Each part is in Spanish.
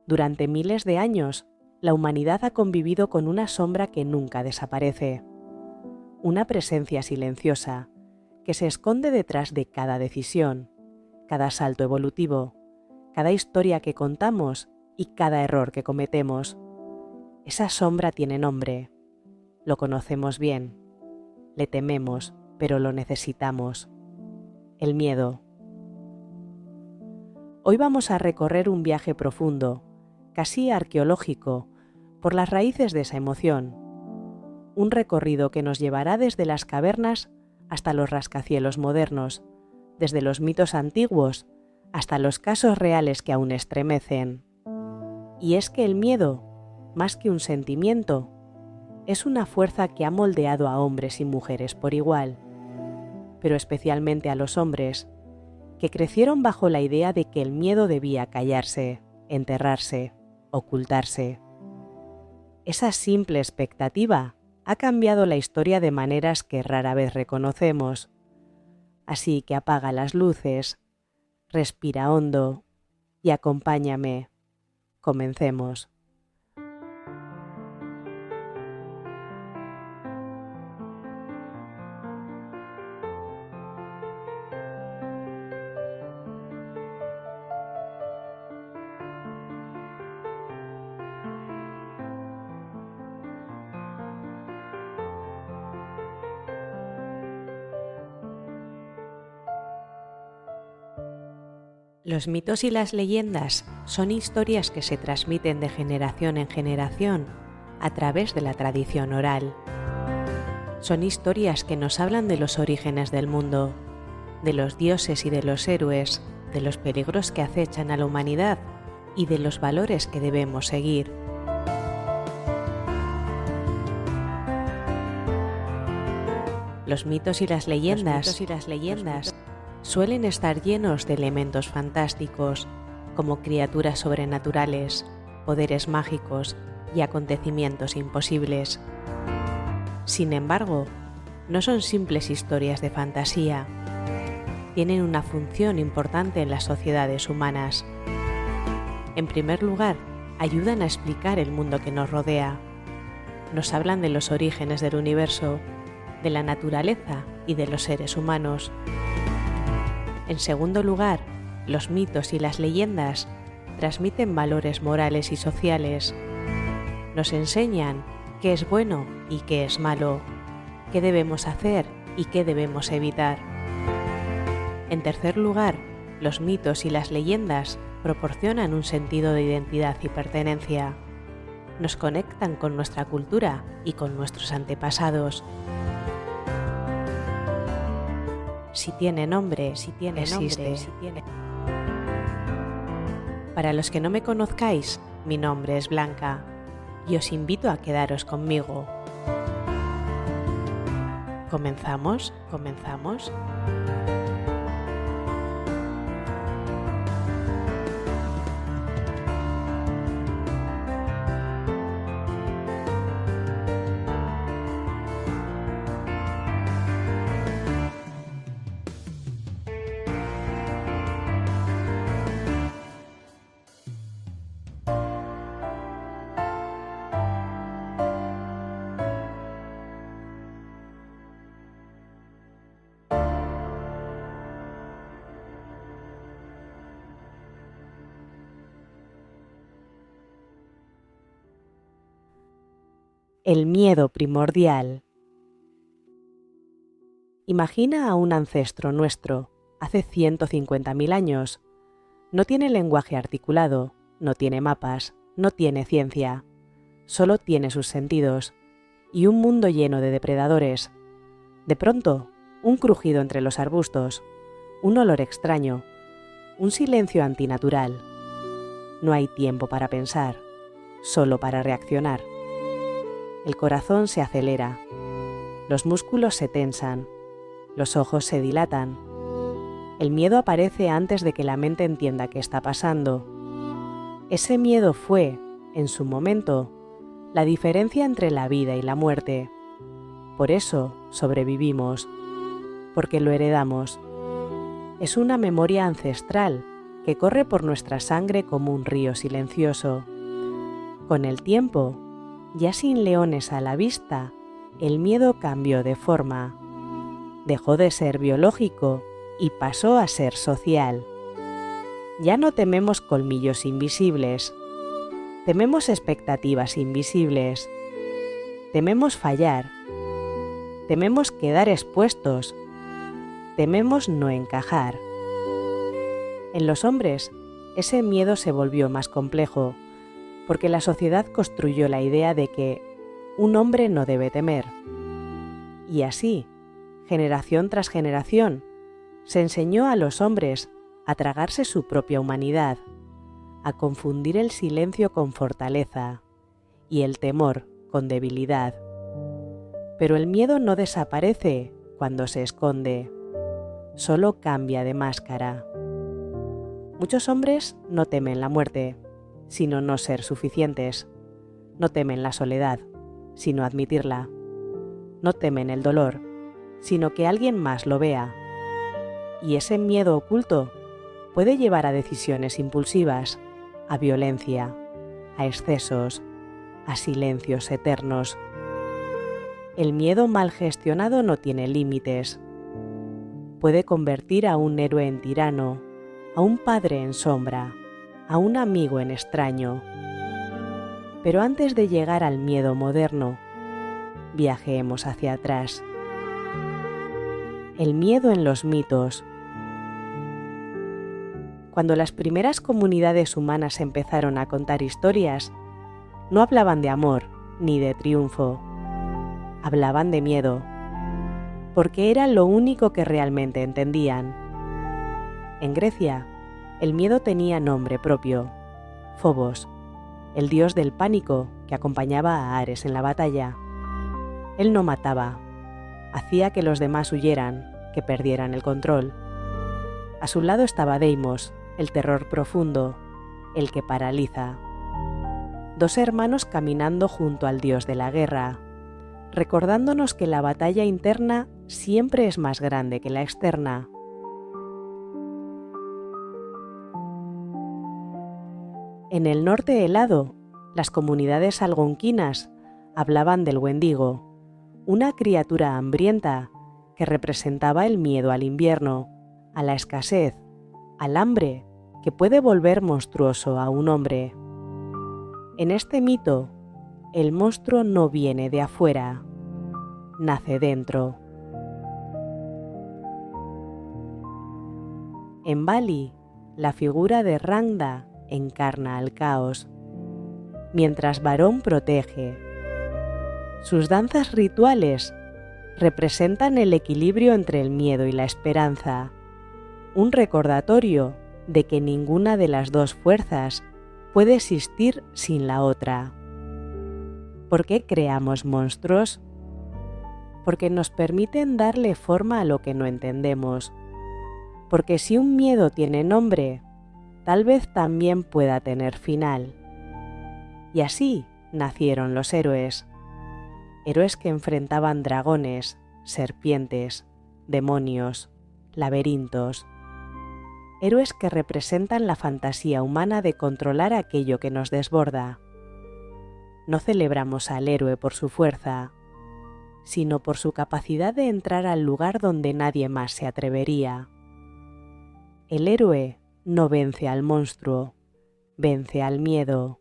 Durante miles de años, la humanidad ha convivido con una sombra que nunca desaparece. Una presencia silenciosa que se esconde detrás de cada decisión, cada salto evolutivo, cada historia que contamos y cada error que cometemos. Esa sombra tiene nombre. Lo conocemos bien. Le tememos, pero lo necesitamos. El miedo. Hoy vamos a recorrer un viaje profundo, casi arqueológico, por las raíces de esa emoción. Un recorrido que nos llevará desde las cavernas hasta los rascacielos modernos, desde los mitos antiguos hasta los casos reales que aún estremecen. Y es que el miedo, más que un sentimiento, es una fuerza que ha moldeado a hombres y mujeres por igual, pero especialmente a los hombres, que crecieron bajo la idea de que el miedo debía callarse, enterrarse, ocultarse. Esa simple expectativa ha cambiado la historia de maneras que rara vez reconocemos. Así que apaga las luces, respira hondo y acompáñame. Comencemos. Los mitos y las leyendas son historias que se transmiten de generación en generación a través de la tradición oral. Son historias que nos hablan de los orígenes del mundo, de los dioses y de los héroes, de los peligros que acechan a la humanidad y de los valores que debemos seguir. Los mitos y las leyendas suelen estar llenos de elementos fantásticos, como criaturas sobrenaturales, poderes mágicos y acontecimientos imposibles. Sin embargo, no son simples historias de fantasía. Tienen una función importante en las sociedades humanas. En primer lugar, ayudan a explicar el mundo que nos rodea. Nos hablan de los orígenes del universo, de la naturaleza y de los seres humanos. En segundo lugar, los mitos y las leyendas transmiten valores morales y sociales. Nos enseñan qué es bueno y qué es malo, qué debemos hacer y qué debemos evitar. En tercer lugar, los mitos y las leyendas proporcionan un sentido de identidad y pertenencia. Nos conectan con nuestra cultura y con nuestros antepasados. Si tiene nombre, existe. Para los que no me conozcáis, mi nombre es Blanca y os invito a quedaros conmigo. ¿Comenzamos? El miedo primordial. Imagina a un ancestro nuestro, hace 150.000 años. No tiene lenguaje articulado, no tiene mapas, no tiene ciencia. Solo tiene sus sentidos y un mundo lleno de depredadores. De pronto, un crujido entre los arbustos, un olor extraño, un silencio antinatural. No hay tiempo para pensar, solo para reaccionar. El corazón se acelera, los músculos se tensan, los ojos se dilatan. El miedo aparece antes de que la mente entienda qué está pasando. Ese miedo fue, en su momento, la diferencia entre la vida y la muerte. Por eso sobrevivimos, porque lo heredamos. Es una memoria ancestral que corre por nuestra sangre como un río silencioso. Con el tiempo, ya sin leones a la vista, el miedo cambió de forma. Dejó de ser biológico y pasó a ser social. Ya no tememos colmillos invisibles, tememos expectativas invisibles, tememos fallar, tememos quedar expuestos, tememos no encajar. En los hombres, ese miedo se volvió más complejo, porque la sociedad construyó la idea de que un hombre no debe temer. Y así, generación tras generación, se enseñó a los hombres a tragarse su propia humanidad, a confundir el silencio con fortaleza y el temor con debilidad. Pero el miedo no desaparece cuando se esconde, solo cambia de máscara. Muchos hombres no temen la muerte, sino no ser suficientes. No temen la soledad, sino admitirla. No temen el dolor, sino que alguien más lo vea. Y ese miedo oculto puede llevar a decisiones impulsivas, a violencia, a excesos, a silencios eternos. El miedo mal gestionado no tiene límites. Puede convertir a un héroe en tirano, a un padre en sombra, a un amigo en extraño. Pero antes de llegar al miedo moderno, viajemos hacia atrás. El miedo en los mitos. Cuando las primeras comunidades humanas empezaron a contar historias, no hablaban de amor ni de triunfo, hablaban de miedo, porque era lo único que realmente entendían. En Grecia, el miedo tenía nombre propio, Fobos, el dios del pánico que acompañaba a Ares en la batalla. Él no mataba, hacía que los demás huyeran, que perdieran el control. A su lado estaba Deimos, el terror profundo, el que paraliza. Dos hermanos caminando junto al dios de la guerra, recordándonos que la batalla interna siempre es más grande que la externa. En el norte helado, las comunidades algonquinas hablaban del Wendigo, una criatura hambrienta que representaba el miedo al invierno, a la escasez, al hambre que puede volver monstruoso a un hombre. En este mito, el monstruo no viene de afuera, nace dentro. En Bali, la figura de Rangda encarna al caos, mientras Varón protege. Sus danzas rituales representan el equilibrio entre el miedo y la esperanza, un recordatorio de que ninguna de las dos fuerzas puede existir sin la otra. ¿Por qué creamos monstruos? Porque nos permiten darle forma a lo que no entendemos. Porque si un miedo tiene nombre, tal vez también pueda tener final. Y así nacieron los héroes. Héroes que enfrentaban dragones, serpientes, demonios, laberintos. Héroes que representan la fantasía humana de controlar aquello que nos desborda. No celebramos al héroe por su fuerza, sino por su capacidad de entrar al lugar donde nadie más se atrevería. El héroe no vence al monstruo, vence al miedo.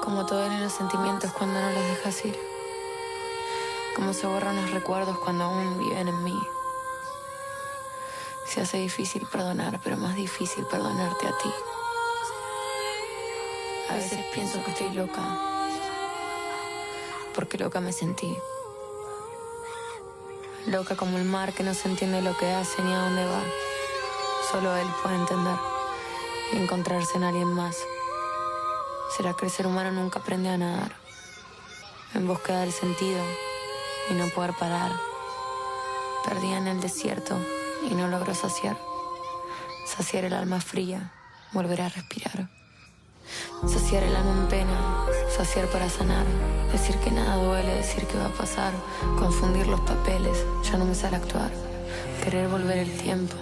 Como te duelen los sentimientos cuando no los dejas ir. Cómo se borran los recuerdos cuando aún viven en mí. Se hace difícil perdonar, pero más difícil perdonarte a ti. A veces pienso que estoy loca, porque loca me sentí. Loca como el mar que no se entiende lo que hace ni a dónde va. Solo él puede entender y encontrarse en alguien más. ¿Será que el ser humano nunca aprende a nadar? En búsqueda del sentido y no poder parar. Perdida en el desierto y no logró saciar. Saciar el alma fría, volver a respirar. Saciar el alma en pena, saciar para sanar. Decir que nada duele, decir que va a pasar. Confundir los papeles, ya no me sale actuar. Querer volver el tiempo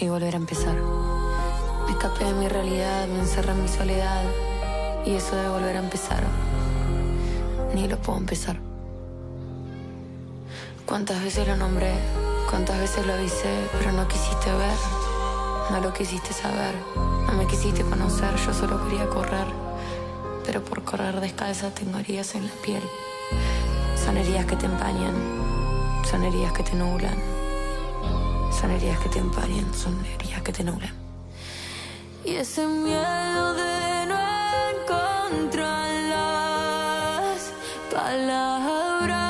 y volver a empezar. Me escapé de mi realidad, me encerré en mi soledad. Y eso de volver a empezar, ni lo puedo empezar. Cuántas veces lo nombré, cuántas veces lo avisé, pero no quisiste ver, no lo quisiste saber, no me quisiste conocer, yo solo quería correr. Pero por correr descalza tengo heridas en la piel. Son heridas que te empañan, son heridas que te nublan. Son heridas que te empañan, son heridas que te nublan. Y ese miedo de no encontrar las palabras,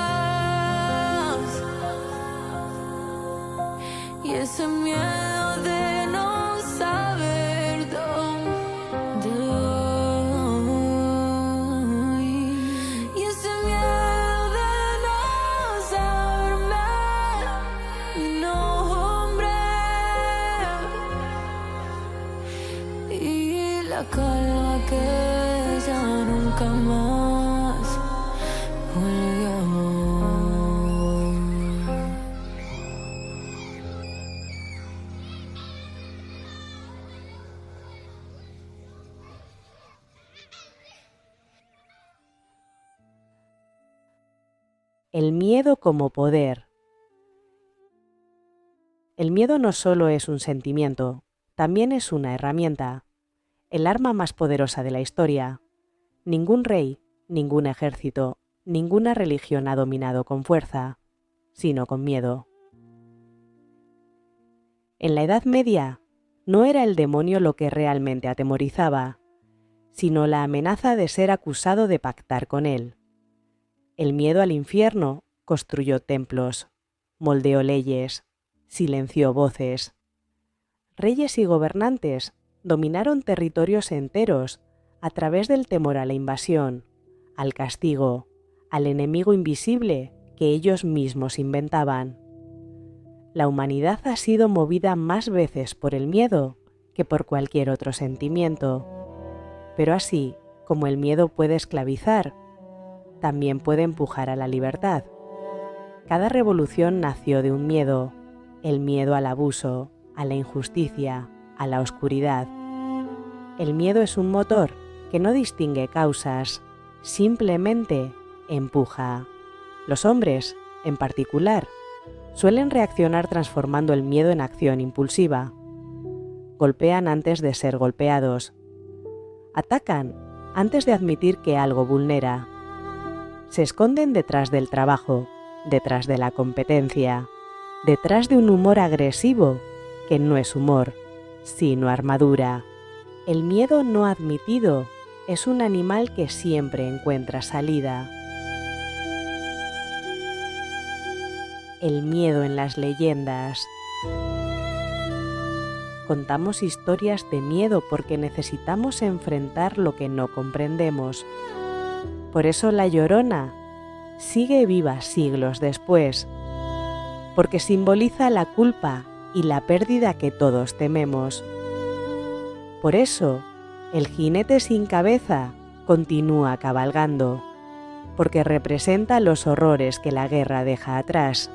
y ese miedo de no saber dónde voy, y ese miedo de no saberme mi nombre, y la calma que ya nunca más volvió. El miedo como poder. El miedo no solo es un sentimiento, también es una herramienta, el arma más poderosa de la historia. Ningún rey, ningún ejército, ninguna religión ha dominado con fuerza, sino con miedo. En la Edad Media, no era el demonio lo que realmente atemorizaba, sino la amenaza de ser acusado de pactar con él. El miedo al infierno construyó templos, moldeó leyes, silenció voces. Reyes y gobernantes dominaron territorios enteros a través del temor a la invasión, al castigo, al enemigo invisible que ellos mismos inventaban. La humanidad ha sido movida más veces por el miedo que por cualquier otro sentimiento. Pero así como el miedo puede esclavizar, también puede empujar a la libertad. Cada revolución nació de un miedo, el miedo al abuso, a la injusticia, a la oscuridad. El miedo es un motor que no distingue causas, simplemente empuja. Los hombres, en particular, suelen reaccionar transformando el miedo en acción impulsiva. Golpean antes de ser golpeados. Atacan antes de admitir que algo vulnera. Se esconden detrás del trabajo, detrás de la competencia, detrás de un humor agresivo que no es humor, sino armadura. El miedo no admitido es un animal que siempre encuentra salida. El miedo en las leyendas. Contamos historias de miedo porque necesitamos enfrentar lo que no comprendemos. Por eso La Llorona sigue viva siglos después, porque simboliza la culpa y la pérdida que todos tememos. Por eso, el jinete sin cabeza continúa cabalgando, porque representa los horrores que la guerra deja atrás.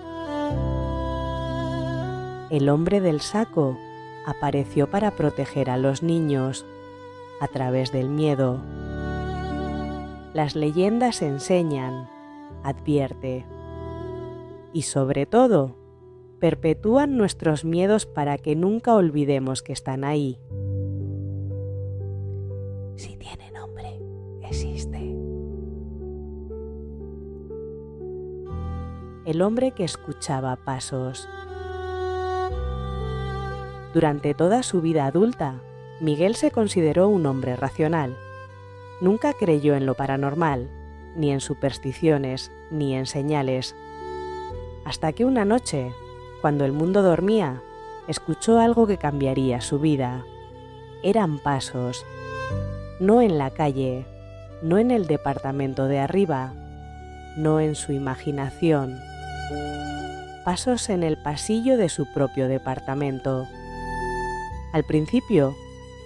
El hombre del saco apareció para proteger a los niños a través del miedo. Las leyendas enseñan, advierte y sobre todo, perpetúan nuestros miedos para que nunca olvidemos que están ahí. Si tiene nombre, existe. el hombre que escuchaba pasos. Durante toda su vida adulta, Miguel se consideró un hombre racional. Nunca creyó en lo paranormal, ni en supersticiones, ni en señales. Hasta que una noche, cuando el mundo dormía, escuchó algo que cambiaría su vida. Eran pasos. No en la calle, no en el departamento de arriba, no en su imaginación. Pasos en el pasillo de su propio departamento. Al principio,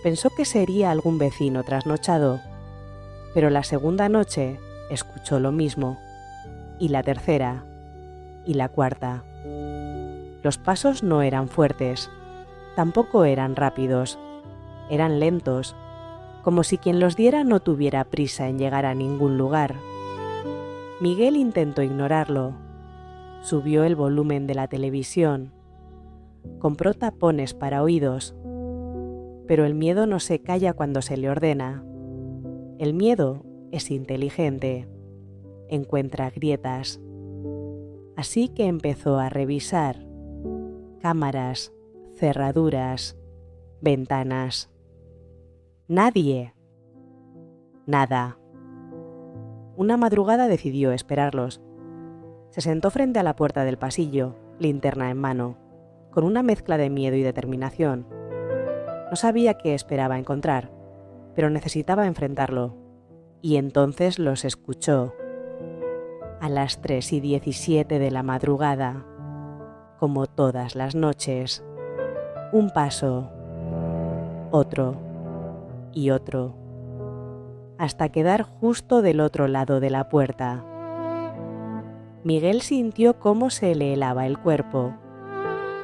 pensó que sería algún vecino trasnochado, pero la segunda noche escuchó lo mismo, y la tercera, y la cuarta. Los pasos no eran fuertes, tampoco eran rápidos, eran lentos, como si quien los diera no tuviera prisa en llegar a ningún lugar. Miguel intentó ignorarlo, subió el volumen de la televisión, compró tapones para oídos, pero el miedo no se calla cuando se le ordena. El miedo es inteligente, encuentra grietas. Así que empezó a revisar cámaras, cerraduras, ventanas. Nadie. Nada. Una madrugada decidió esperarlos. Se sentó frente a la puerta del pasillo, linterna en mano, con una mezcla de miedo y determinación. No sabía qué esperaba encontrar, pero necesitaba enfrentarlo. Y entonces los escuchó. A las 3:17 de la madrugada, como todas las noches, un paso, otro y otro, hasta quedar justo del otro lado de la puerta. Miguel sintió cómo se le helaba el cuerpo.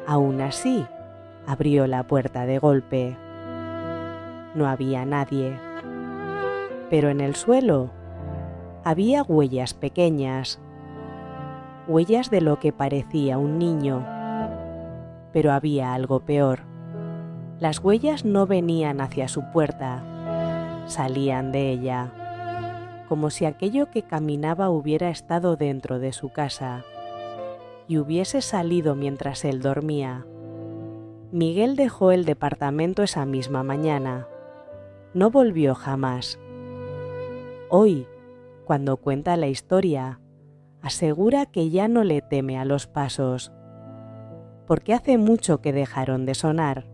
Aún así, abrió la puerta de golpe. No había nadie, pero en el suelo había huellas pequeñas, huellas de lo que parecía un niño. Pero había algo peor. Las huellas no venían hacia su puerta, salían de ella, como si aquello que caminaba hubiera estado dentro de su casa y hubiese salido mientras él dormía. Miguel dejó el departamento esa misma mañana. No volvió jamás. Hoy, cuando cuenta la historia, asegura que ya no le teme a los pasos, porque hace mucho que dejaron de sonar.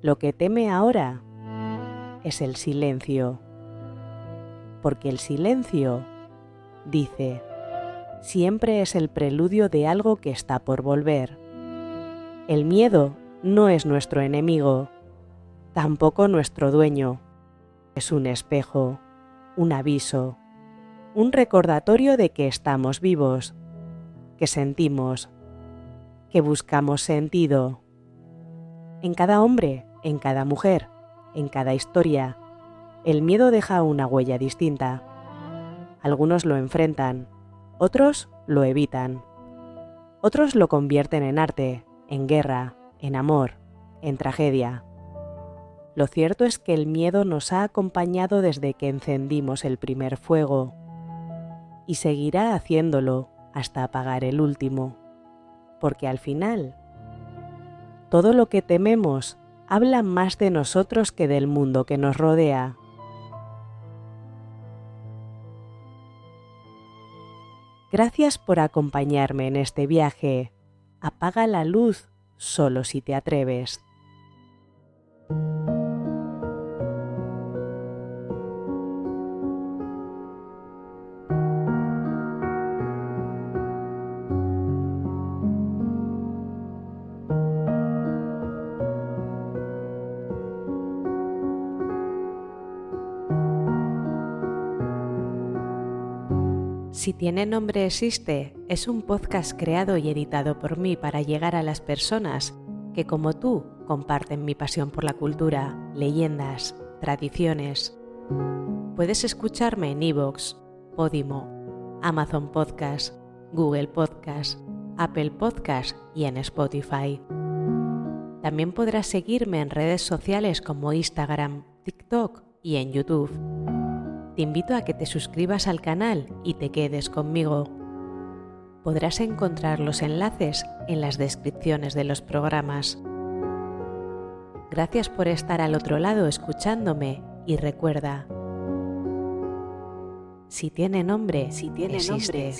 Lo que teme ahora es el silencio, porque el silencio, dice, siempre es el preludio de algo que está por volver. El miedo no es nuestro enemigo, tampoco nuestro dueño. Es un espejo, un aviso, un recordatorio de que estamos vivos, que sentimos, que buscamos sentido. En cada hombre, en cada mujer, en cada historia, el miedo deja una huella distinta. Algunos lo enfrentan, otros lo evitan. Otros lo convierten en arte, en guerra, en amor, en tragedia. Lo cierto es que el miedo nos ha acompañado desde que encendimos el primer fuego y seguirá haciéndolo hasta apagar el último, porque al final, todo lo que tememos habla más de nosotros que del mundo que nos rodea. Gracias por acompañarme en este viaje. Apaga la luz solo si te atreves. Si tiene nombre existe, es un podcast creado y editado por mí para llegar a las personas que, como tú, comparten mi pasión por la cultura, leyendas, tradiciones. Puedes escucharme en iVoox, Podimo, Amazon Podcast, Google Podcast, Apple Podcast y en Spotify. También podrás seguirme en redes sociales como Instagram, TikTok y en YouTube. Te invito a que te suscribas al canal y te quedes conmigo. Podrás encontrar los enlaces en las descripciones de los programas. Gracias por estar al otro lado escuchándome y recuerda, si tiene nombre, existe.